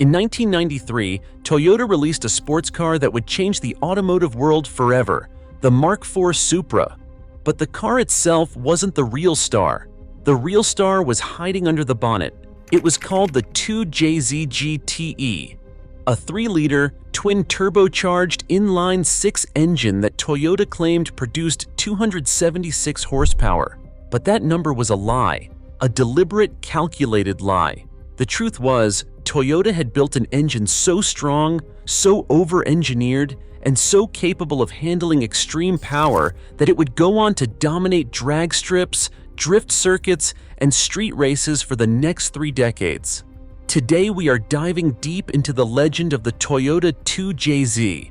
In 1993, Toyota released a sports car that would change the automotive world forever, the Mark IV Supra. But the car itself wasn't the real star. The real star was hiding under the bonnet. It was called the 2JZ GTE, a 3-liter, twin-turbocharged inline-6 engine that Toyota claimed produced 276 horsepower. But that number was a lie, a deliberate, calculated lie. The truth was, Toyota had built an engine so strong, so over-engineered, and so capable of handling extreme power that it would go on to dominate drag strips, drift circuits, and street races for the next 3 decades. Today we are diving deep into the legend of the Toyota 2JZ,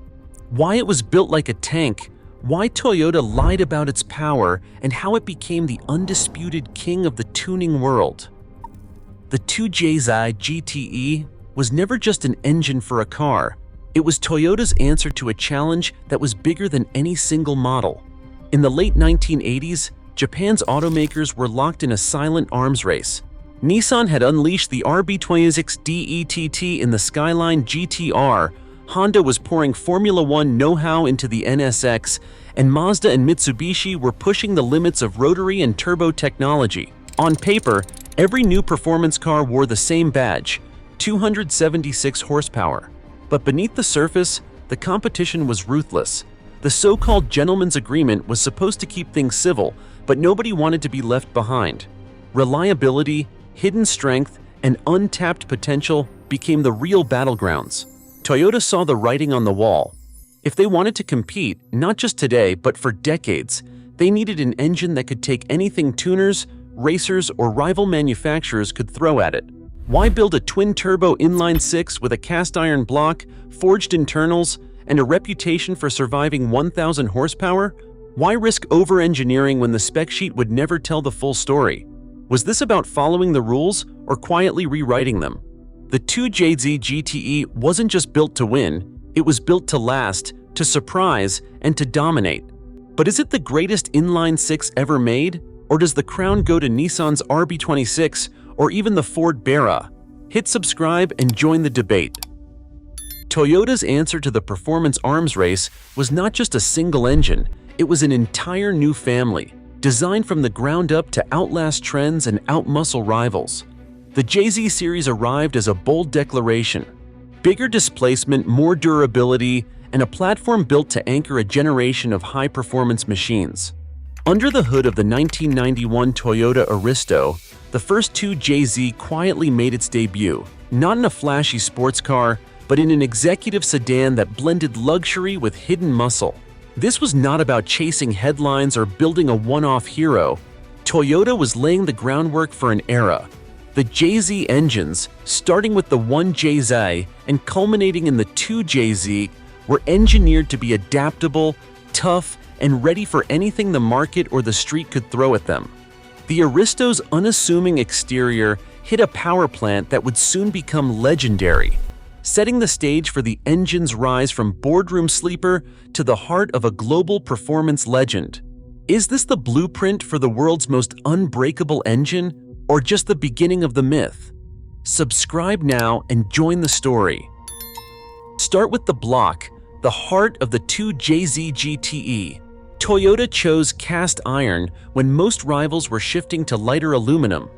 why it was built like a tank, why Toyota lied about its power, and how it became the undisputed king of the tuning world. The 2JZ GTE was never just an engine for a car. It was Toyota's answer to a challenge that was bigger than any single model. In the late 1980s, Japan's automakers were locked in a silent arms race. Nissan had unleashed the RB26 DETT in the Skyline GTR, Honda was pouring Formula One know-how into the NSX, and Mazda and Mitsubishi were pushing the limits of rotary and turbo technology. On paper, every new performance car wore the same badge, 276 horsepower. But beneath the surface, the competition was ruthless. The so-called gentleman's agreement was supposed to keep things civil, but nobody wanted to be left behind. Reliability, hidden strength, and untapped potential became the real battlegrounds. Toyota saw the writing on the wall. If they wanted to compete, not just today, but for decades, they needed an engine that could take anything tuners, racers, or rival manufacturers could throw at it. Why build a twin-turbo inline-6 with a cast-iron block, forged internals, and a reputation for surviving 1,000 horsepower? Why risk over-engineering when the spec sheet would never tell the full story? Was this about following the rules or quietly rewriting them? The 2JZ GTE wasn't just built to win, it was built to last, to surprise, and to dominate. But is it the greatest inline-6 ever made? Or does the crown go to Nissan's RB26 or even the Ford Barra? Hit subscribe and join the debate. Toyota's answer to the performance arms race was not just a single engine, it was an entire new family, designed from the ground up to outlast trends and outmuscle rivals. The JZ series arrived as a bold declaration: bigger displacement, more durability, and a platform built to anchor a generation of high-performance machines. Under the hood of the 1991 Toyota Aristo, the first 2JZ quietly made its debut, not in a flashy sports car, but in an executive sedan that blended luxury with hidden muscle. This was not about chasing headlines or building a one-off hero. Toyota was laying the groundwork for an era. The JZ engines, starting with the 1JZ and culminating in the 2JZ, were engineered to be adaptable, tough, and ready for anything the market or the street could throw at them. The Aristo's unassuming exterior hid a power plant that would soon become legendary, setting the stage for the engine's rise from boardroom sleeper to the heart of a global performance legend. Is this the blueprint for the world's most unbreakable engine, or just the beginning of the myth? Subscribe now and join the story. Start with the block, the heart of the 2JZ GTE. Toyota chose cast iron when most rivals were shifting to lighter aluminum.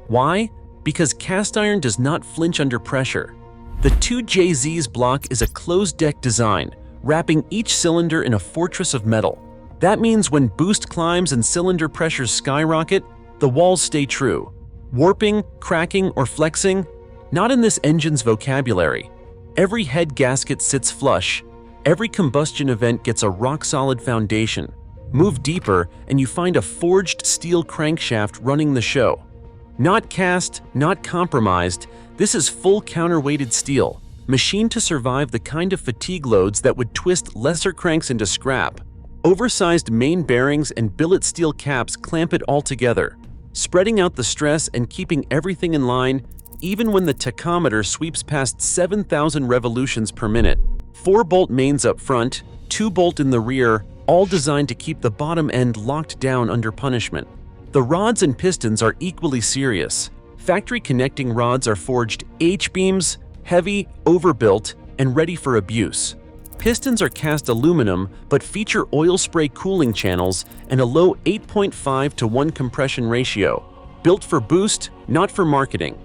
Why? Because cast iron does not flinch under pressure. The 2JZ's block is a closed-deck design, wrapping each cylinder in a fortress of metal. That means when boost climbs and cylinder pressures skyrocket, the walls stay true. Warping, cracking, or flexing? Not in this engine's vocabulary. Every head gasket sits flush. Every combustion event gets a rock-solid foundation. Move deeper, and you find a forged steel crankshaft running the show. Not cast, not compromised, this is full counterweighted steel, machined to survive the kind of fatigue loads that would twist lesser cranks into scrap. Oversized main bearings and billet steel caps clamp it all together, spreading out the stress and keeping everything in line, even when the tachometer sweeps past 7,000 revolutions per minute. 4-bolt mains up front, 2-bolt in the rear, all designed to keep the bottom end locked down under punishment. The rods and pistons are equally serious. Factory connecting rods are forged H-beams, heavy, overbuilt, and ready for abuse. Pistons are cast aluminum but feature oil spray cooling channels and a low 8.5 to 1 compression ratio, built for boost, not for marketing.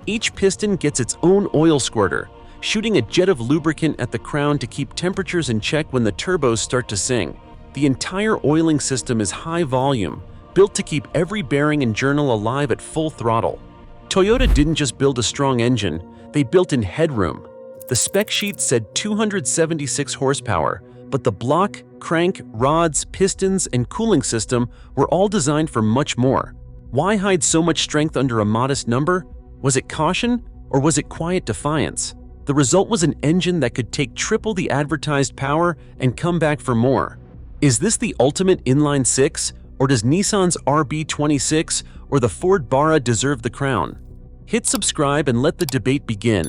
Each piston gets its own oil squirter, shooting a jet of lubricant at the crown to keep temperatures in check when the turbos start to sing. The entire oiling system is high volume, built to keep every bearing and journal alive at full throttle. Toyota didn't just build a strong engine, they built in headroom. The spec sheet said 276 horsepower, but the block, crank, rods, pistons, and cooling system were all designed for much more. Why hide so much strength under a modest number? Was it caution, or was it quiet defiance? The result was an engine that could take triple the advertised power and come back for more. Is this the ultimate inline six, or does Nissan's RB26 or the Ford Barra deserve the crown? Hit subscribe and let the debate begin.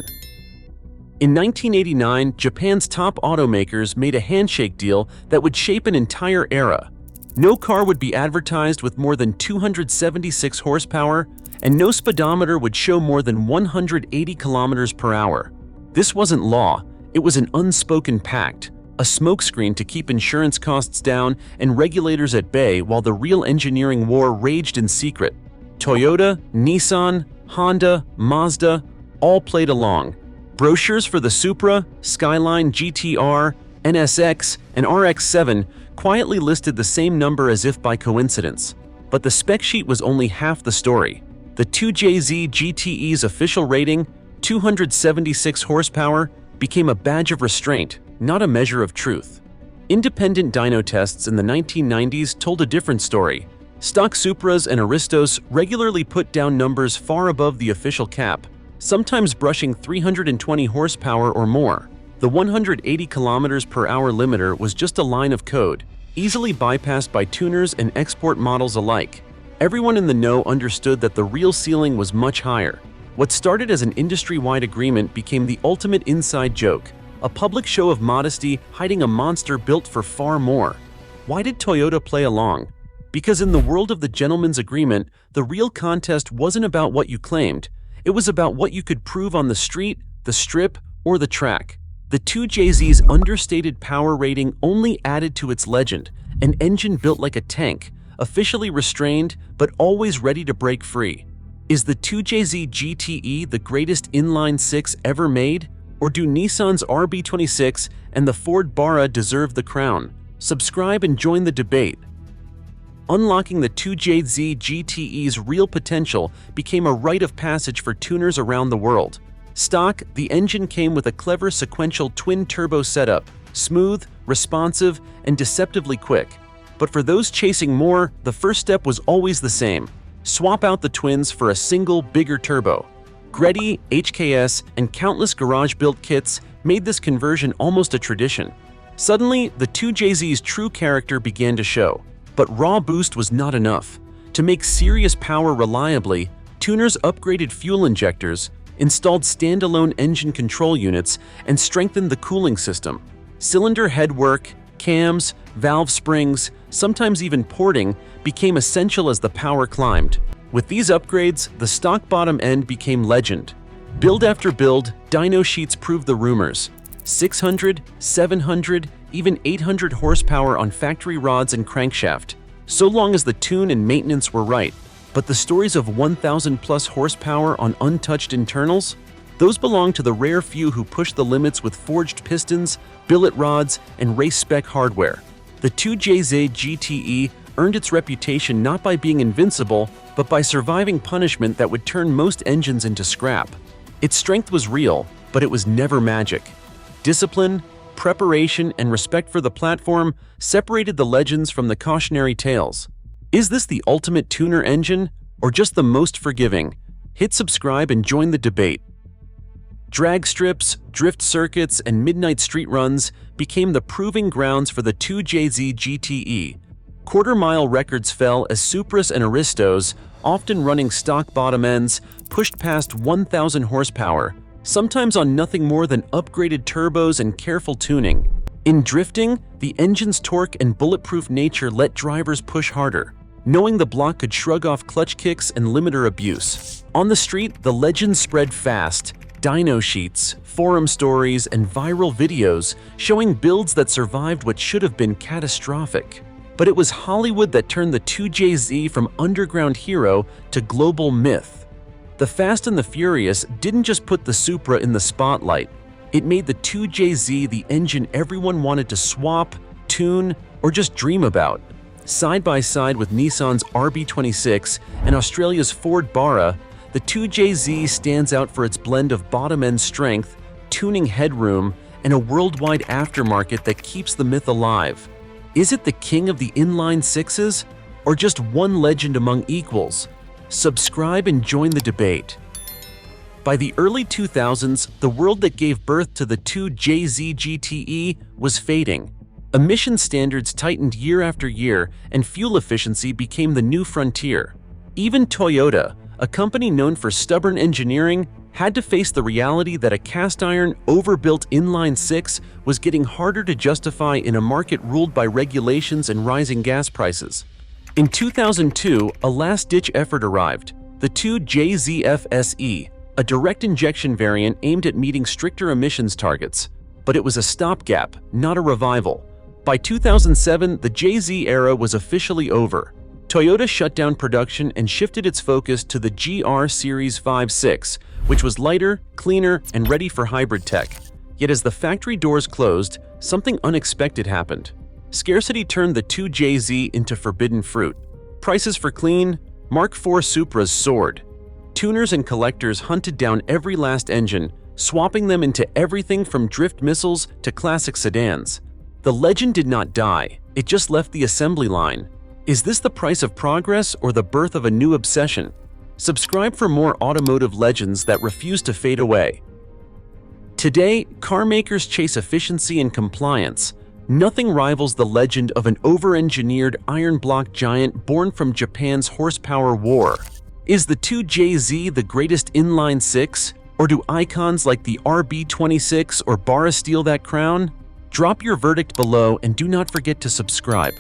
In 1989, Japan's top automakers made a handshake deal that would shape an entire era. No car would be advertised with more than 276 horsepower, and no speedometer would show more than 180 kilometers per hour. This wasn't law, it was an unspoken pact, a smokescreen to keep insurance costs down and regulators at bay while the real engineering war raged in secret. Toyota, Nissan, Honda, Mazda all played along. Brochures for the Supra, Skyline GTR, NSX, and RX-7 quietly listed the same number as if by coincidence. But the spec sheet was only half the story. The 2JZ GTE's official rating, 276 horsepower, became a badge of restraint, not a measure of truth. Independent dyno tests in the 1990s told a different story. Stock Supras and Aristos regularly put down numbers far above the official cap, sometimes brushing 320 horsepower or more. The 180 kilometers per hour limiter was just a line of code, easily bypassed by tuners and export models alike. Everyone in the know understood that the real ceiling was much higher. What started as an industry-wide agreement became the ultimate inside joke, a public show of modesty hiding a monster built for far more. Why did Toyota play along? Because in the world of the gentleman's agreement, the real contest wasn't about what you claimed. It was about what you could prove on the street, the strip, or the track. The 2JZ's understated power rating only added to its legend, an engine built like a tank, officially restrained but always ready to break free. Is the 2JZ GTE the greatest inline six ever made? Or do Nissan's RB26 and the Ford Barra deserve the crown? Subscribe and join the debate. Unlocking the 2JZ GTE's real potential became a rite of passage for tuners around the world. Stock, the engine came with a clever sequential twin-turbo setup, smooth, responsive, and deceptively quick. But for those chasing more, the first step was always the same. Swap out the twins for a single, bigger turbo. Greddy, HKS, and countless garage-built kits made this conversion almost a tradition. Suddenly, the 2JZ's true character began to show. But raw boost was not enough. To make serious power reliably, tuners upgraded fuel injectors, installed standalone engine control units, and strengthened the cooling system. Cylinder headwork, cams, valve springs, sometimes even porting, became essential as the power climbed. With these upgrades, the stock bottom end became legend. Build after build, dyno sheets proved the rumors. 600, 700, even 800 horsepower on factory rods and crankshaft, so long as the tune and maintenance were right. But the stories of 1,000 plus horsepower on untouched internals? Those belong to the rare few who push the limits with forged pistons, billet rods, and race-spec hardware. The 2JZ GTE earned its reputation not by being invincible, but by surviving punishment that would turn most engines into scrap. Its strength was real, but it was never magic. Discipline, preparation, and respect for the platform separated the legends from the cautionary tales. Is this the ultimate tuner engine, or just the most forgiving? Hit subscribe and join the debate. Drag strips, drift circuits, and midnight street runs became the proving grounds for the 2JZ GTE. Quarter-mile records fell as Supras and Aristos, often running stock bottom ends, pushed past 1,000 horsepower, sometimes on nothing more than upgraded turbos and careful tuning. In drifting, the engine's torque and bulletproof nature let drivers push harder, knowing the block could shrug off clutch kicks and limiter abuse. On the street, the legends spread fast. dyno sheets, forum stories, and viral videos showing builds that survived what should have been catastrophic. But it was Hollywood that turned the 2JZ from underground hero to global myth. The Fast and the Furious didn't just put the Supra in the spotlight, it made the 2JZ the engine everyone wanted to swap, tune, or just dream about. Side by side with Nissan's RB26 and Australia's Ford Barra, the 2JZ stands out for its blend of bottom-end strength, tuning headroom, and a worldwide aftermarket that keeps the myth alive. Is it the king of the inline sixes, or just one legend among equals? Subscribe and join the debate. By the early 2000s, the world that gave birth to the 2JZ GTE was fading. Emission standards tightened year after year, and fuel efficiency became the new frontier. Even Toyota, a company known for stubborn engineering, had to face the reality that a cast-iron, overbuilt inline-six was getting harder to justify in a market ruled by regulations and rising gas prices. In 2002, a last-ditch effort arrived, the 2JZF SE, a direct injection variant aimed at meeting stricter emissions targets. But it was a stopgap, not a revival. By 2007, the JZ era was officially over. Toyota shut down production and shifted its focus to the GR Series 5.6, which was lighter, cleaner, and ready for hybrid tech. Yet as the factory doors closed, something unexpected happened. Scarcity turned the 2JZ into forbidden fruit. Prices for clean, Mark IV Supras soared. Tuners and collectors hunted down every last engine, swapping them into everything from drift missiles to classic sedans. The legend did not die, it just left the assembly line. Is this the price of progress or the birth of a new obsession? Subscribe for more automotive legends that refuse to fade away. Today, car makers chase efficiency and compliance. Nothing rivals the legend of an over-engineered iron block giant born from Japan's horsepower war. Is the 2JZ the greatest inline six, or do icons like the RB26 or Barra steal that crown? Drop your verdict below and do not forget to subscribe.